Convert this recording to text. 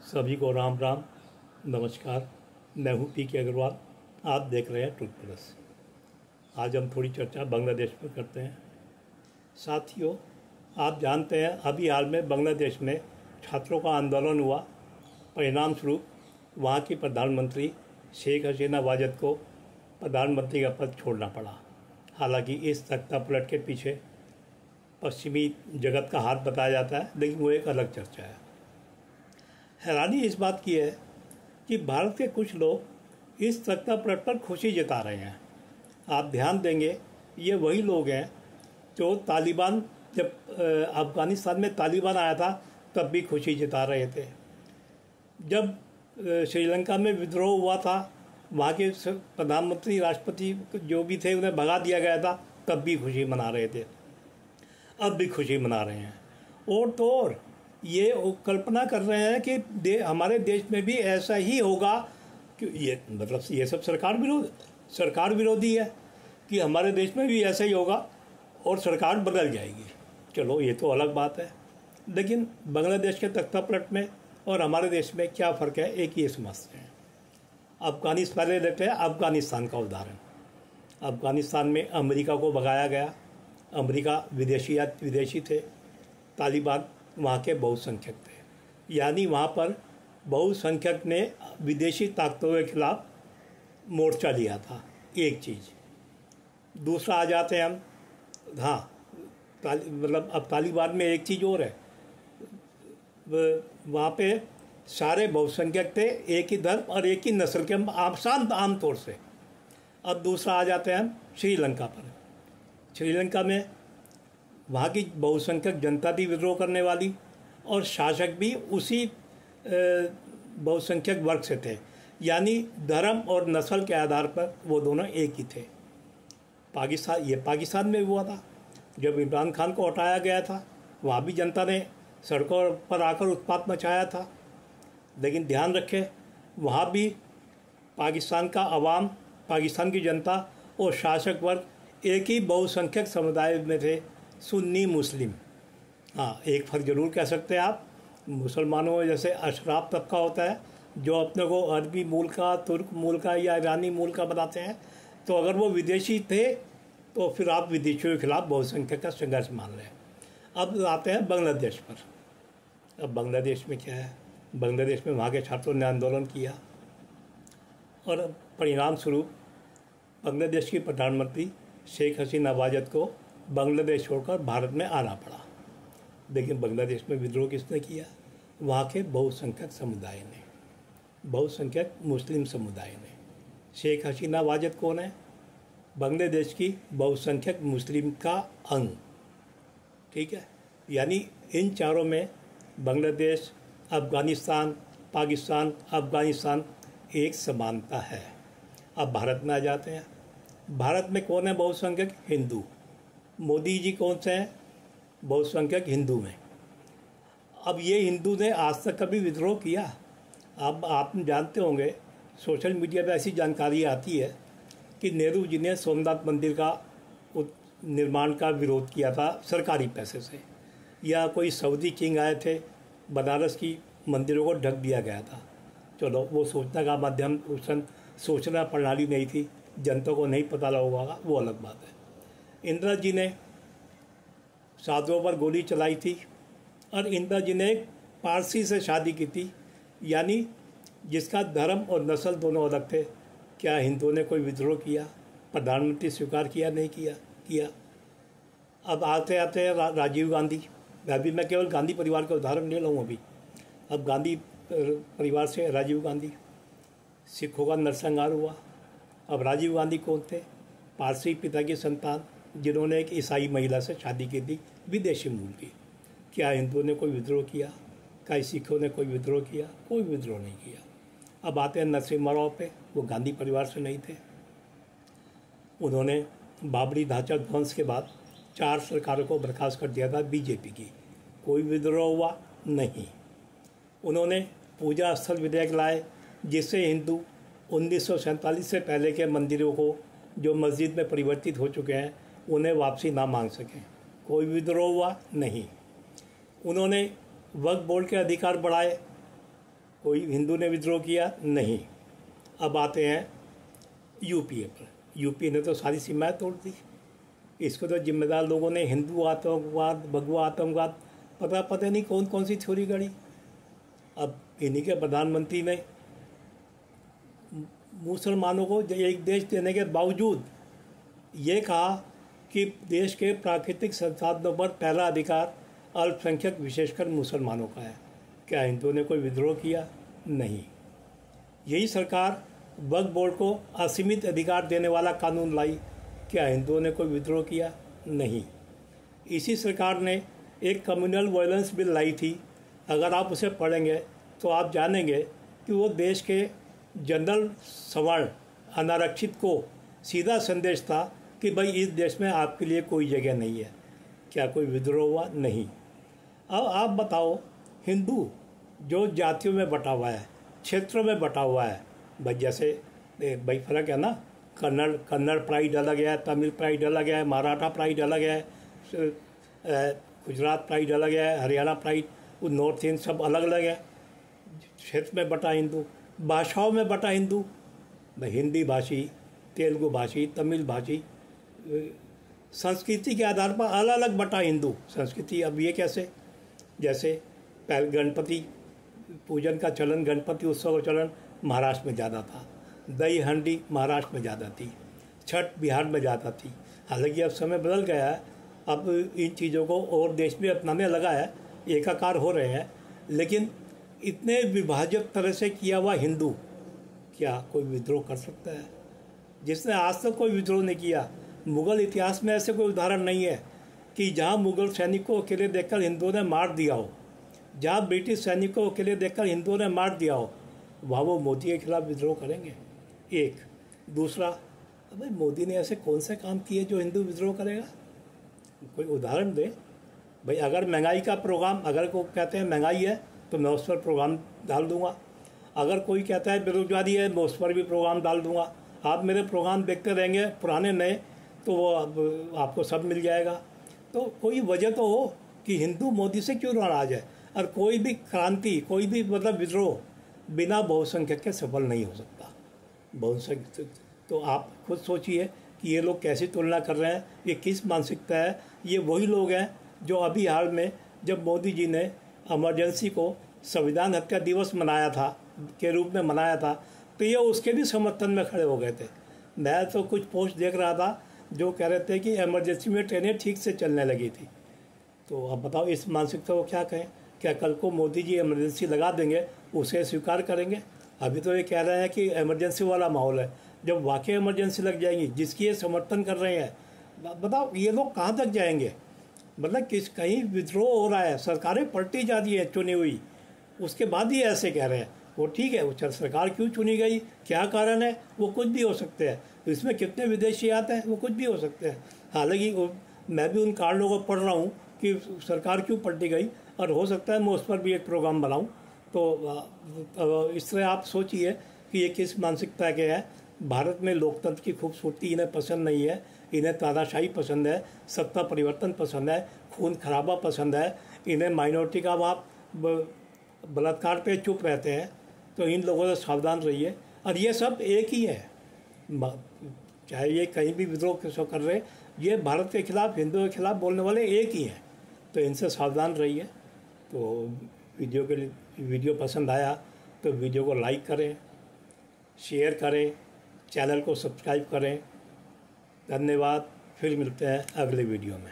सभी को राम राम नमस्कार। मैं हूँ पी के अग्रवाल। आप देख रहे हैं ट्रुथ प्लस। आज हम थोड़ी चर्चा बांग्लादेश पर करते हैं। साथियों, आप जानते हैं अभी हाल में बांग्लादेश में छात्रों का आंदोलन हुआ। परिणाम स्वरूप वहाँ की प्रधानमंत्री शेख हसीना वाजद को प्रधानमंत्री का पद छोड़ना पड़ा। हालांकि इस तख्तापलट के पीछे पश्चिमी जगत का हाथ बताया जाता है, लेकिन वो एक अलग चर्चा है। हैरानी इस बात की है कि भारत के कुछ लोग इस तख्तापलट पर खुशी जता रहे हैं। आप ध्यान देंगे, ये वही लोग हैं जो तालिबान, जब अफ़गानिस्तान में तालिबान आया था तब भी खुशी जता रहे थे। जब श्रीलंका में विद्रोह हुआ था, वहाँ के प्रधानमंत्री राष्ट्रपति जो भी थे उन्हें भगा दिया गया था, तब भी खुशी मना रहे थे। अब भी खुशी मना रहे हैं। और तो और ये कल्पना कर रहे हैं कि हमारे देश में भी ऐसा ही होगा। कि ये मतलब ये सब सरकार विरोधी है कि हमारे देश में भी ऐसा ही होगा और सरकार बदल जाएगी। चलो, ये तो अलग बात है, लेकिन बांग्लादेश के तख्तापलट में और हमारे देश में क्या फ़र्क है, एक ये समझते हैं। अफ़गानिस्तान में लेते हैं, अफ़गानिस्तान का उदाहरण। अफ़गानिस्तान में अमेरिका को भगाया गया। अमेरिका विदेशी थे। तालिबान वहाँ के बहुसंख्यक थे, यानी वहाँ पर बहुसंख्यक ने विदेशी ताकतों के खिलाफ मोर्चा लिया था। एक चीज़। दूसरा आ जाते हैं हम, हाँ, मतलब अब तालिबान में एक चीज़ और है, वहाँ पे सारे बहुसंख्यक थे, एक ही धर्म और एक ही नस्ल के, आम तौर से। अब दूसरा आ जाते हैं हम श्रीलंका पर। श्रीलंका में वहाँ की बहुसंख्यक जनता थी विद्रोह करने वाली, और शासक भी उसी बहुसंख्यक वर्ग से थे, यानी धर्म और नस्ल के आधार पर वो दोनों एक ही थे। पाकिस्तान में हुआ था। जब इमरान खान को हटाया गया था, वहाँ भी जनता ने सड़कों पर आकर उत्पात मचाया था। लेकिन ध्यान रखें, वहाँ भी पाकिस्तान का अवाम, पाकिस्तान की जनता और शासक वर्ग एक ही बहुसंख्यक समुदाय में थे, सुन्नी मुस्लिम। हाँ, एक फ़र्क जरूर कह सकते हैं आप, मुसलमानों में जैसे अशराफ तबका होता है जो अपने को अरबी मूल का, तुर्क मूल का या ईरानी मूल का बताते हैं, तो अगर वो विदेशी थे तो फिर आप विदेशियों के खिलाफ बहुसंख्यक का संघर्ष मान रहे हैं। अब आते हैं बांग्लादेश पर। अब बांग्लादेश में क्या है, बांग्लादेश में वहाँ के छात्रों ने आंदोलन किया और परिणाम स्वरूप बांग्लादेश की प्रधानमंत्री शेख हसीना वाजद को बांग्लादेश छोड़कर भारत में आना पड़ा। लेकिन बांग्लादेश में विद्रोह किसने किया? वहाँ के बहुसंख्यक समुदाय ने, बहुसंख्यक मुस्लिम समुदाय ने। शेख हसीना वाजद कौन है? बांग्लादेश की बहुसंख्यक मुस्लिम का अंग। ठीक है, यानी इन चारों में बांग्लादेश, अफ़गानिस्तान, पाकिस्तान, अफ़गानिस्तान एक समानता है। अब भारत में आ जाते हैं। भारत में कौन है बहुसंख्यक? हिंदू। मोदी जी कौन से हैं? बहुसंख्यक हिंदू में। अब ये हिंदू ने आज तक कभी विद्रोह किया? अब आप जानते होंगे, सोशल मीडिया पे ऐसी जानकारी आती है कि नेहरू जी ने सोमनाथ मंदिर का निर्माण का विरोध किया था सरकारी पैसे से, या कोई सऊदी किंग आए थे, बनारस की मंदिरों को ढक दिया गया था। चलो, वो सोचने का माध्यम, उस सोचना प्रणाली नहीं थी, जनता को नहीं पता होगा, वो अलग बात है। इंदिरा जी ने साधुओं पर गोली चलाई थी, और इंदिरा जी ने एक पारसी से शादी की थी, यानी जिसका धर्म और नस्ल दोनों अलग थे। क्या हिंदुओं ने कोई विद्रोह किया? प्रधानमंत्री स्वीकार किया? नहीं किया। अब आते आते राजीव गांधी। अभी मैं केवल गांधी परिवार का उदाहरण ले लूँ अभी। अब गांधी परिवार से राजीव गांधी, सिखों का नरसंहार हुआ। अब राजीव गांधी कौन थे? पारसी पिता की संतान, जिन्होंने एक ईसाई महिला से शादी की थी, विदेशी मूल की। क्या हिंदुओं ने कोई विद्रोह किया? क्या सिखों ने कोई विद्रोह किया? कोई विद्रोह नहीं किया। अब आते हैं नरसिम्हा राव पे। वो गांधी परिवार से नहीं थे। उन्होंने बाबरी ढांचा ध्वंस के बाद 4 सरकारों को बर्खास्त कर दिया था, बीजेपी की। कोई विद्रोह हुआ नहीं। उन्होंने पूजा स्थल विधेयक लाए, जिससे हिंदू 1947 से पहले के मंदिरों को जो मस्जिद में परिवर्तित हो चुके हैं उन्हें वापसी ना मांग सकें। कोई विद्रोह हुआ नहीं। उन्होंने वक्फ बोर्ड के अधिकार बढ़ाए, कोई हिंदू ने विद्रोह किया नहीं। अब आते हैं यूपीए पर। यूपी ने तो सारी सीमाएं तोड़ दी। इसको तो जिम्मेदार लोगों ने हिंदू आतंकवाद, भगवा आतंकवाद, पता नहीं कौन कौन सी थ्योरी गढ़ी। अब इन्हीं के प्रधानमंत्री ने मुसलमानों को एक देश देने के बावजूद ये कहा कि देश के प्राकृतिक संसाधनों पर पहला अधिकार अल्पसंख्यक विशेषकर मुसलमानों का है। क्या हिंदुओं ने कोई विद्रोह किया? नहीं। यही सरकार वक्फ बोर्ड को असीमित अधिकार देने वाला कानून लाई। क्या हिंदुओं ने कोई विद्रोह किया? नहीं। इसी सरकार ने एक कम्युनल वायलेंस बिल लाई थी। अगर आप उसे पढ़ेंगे तो आप जानेंगे कि वो देश के जनरल सवर्ण अनारक्षित को सीधा संदेश था कि भाई इस देश में आपके लिए कोई जगह नहीं है। क्या कोई विद्रोह हुआ? नहीं। अब आप बताओ, हिंदू जो जातियों में बटा हुआ है, क्षेत्रों में बटा हुआ है, भाई जैसे भाई फर्क है ना, कन्नड़ प्राइड अलग है, तमिल प्राइड अलग है, मराठा प्राइड अलग है, गुजरात प्राइड अलग है, हरियाणा प्राइड, नॉर्थ ईस्ट सब अलग अलग है। क्षेत्र में बटा हिंदू, भाषाओं में बटा हिंदू, भाई हिंदी भाषी, तेलुगु भाषी, तमिल भाषी, संस्कृति के आधार पर अलग अलग बटा हिंदू संस्कृति। अब ये कैसे? जैसे पहले गणपति पूजन का चलन, गणपति उत्सव का चलन महाराष्ट्र में ज़्यादा था, दही हंडी महाराष्ट्र में ज़्यादा थी, छठ बिहार में ज़्यादा थी। हालांकि अब समय बदल गया है, अब इन चीज़ों को और देश में अपनाने लगा है, एकाकार हो रहे हैं। लेकिन इतने विभाजित तरह से किया हुआ हिंदू क्या कोई विद्रोह कर सकता है? जिसने आज तक कोई विद्रोह नहीं किया। मुग़ल इतिहास में ऐसे कोई उदाहरण नहीं है कि जहाँ मुग़ल सैनिकों को अकेले देखकर हिंदुओं ने मार दिया हो, जहाँ ब्रिटिश सैनिकों को अकेले देखकर हिंदुओं ने मार दिया हो, वहाँ वो मोदी के खिलाफ विद्रोह करेंगे? एक। दूसरा, भाई मोदी ने ऐसे कौन से काम किए जो हिंदू विद्रोह करेगा? कोई उदाहरण दे भाई। अगर महंगाई का प्रोग्राम, अगर कोई कहते हैं महंगाई है तो मैं उस पर प्रोग्राम डाल दूंगा। अगर कोई कहता है बेरोजगारी है, मैं उस पर भी प्रोग्राम डाल दूंगा। आप मेरे प्रोग्राम देखते रहेंगे, पुराने नए, तो वो आपको सब मिल जाएगा। तो कोई वजह तो हो कि हिंदू मोदी से क्यों नाराज है। और कोई भी क्रांति, कोई भी मतलब विद्रोह बिना बहुसंख्यक के सफल नहीं हो सकता। बहुसंख्यक तो आप खुद सोचिए कि ये लोग कैसी तुलना कर रहे हैं, ये किस मानसिकता है। ये वही लोग हैं जो अभी हाल में जब मोदी जी ने इमरजेंसी को संविधान हत्या दिवस मनाया था के रूप में मनाया था, तो ये उसके भी समर्थन में खड़े हो गए थे। मैं तो कुछ पोस्ट देख रहा था जो कह रहे थे कि इमरजेंसी में ट्रेनें ठीक से चलने लगी थी। तो अब बताओ इस मानसिकता को क्या कहें? क्या कल को मोदी जी इमरजेंसी लगा देंगे, उसे स्वीकार करेंगे? अभी तो ये कह रहे हैं कि इमरजेंसी वाला माहौल है। जब वाकई इमरजेंसी लग जाएंगी, जिसकी ये समर्थन कर रहे हैं, बताओ ये लोग कहाँ तक जाएंगे? मतलब कहीं विद्रोह हो रहा है, सरकारें पलटी जा रही है चुनी हुई, उसके बाद ही ऐसे कह रहे हैं। वो ठीक है, वो सरकार क्यों चुनी गई, क्या कारण है, वो कुछ भी हो सकते हैं। इसमें कितने विदेशी आते हैं, वो कुछ भी हो सकते हैं। हालांकि मैं भी उन कारणों को पढ़ रहा हूँ कि सरकार क्यों पलटी गई, और हो सकता है मैं उस पर भी एक प्रोग्राम बनाऊँ। तो इस तरह आप सोचिए कि ये किस मानसिकता के है। भारत में लोकतंत्र की खूबसूरती इन्हें पसंद नहीं है, इन्हें तानाशाही पसंद है, सत्ता परिवर्तन पसंद है, खून खराबा पसंद है, इन्हें माइनॉरिटी का वहाँ बलात्कार पे चुप रहते हैं। तो इन लोगों से सावधान रहिए। और ये सब एक ही है, चाहे ये कहीं भी विद्रोह किसको कर रहे, ये भारत के खिलाफ, हिंदुओं के खिलाफ बोलने वाले एक ही हैं। तो इनसे सावधान रहिए। तो वीडियो पसंद आया तो वीडियो को लाइक करें, शेयर करें, चैनल को सब्सक्राइब करें। धन्यवाद। फिर मिलते हैं अगले वीडियो में।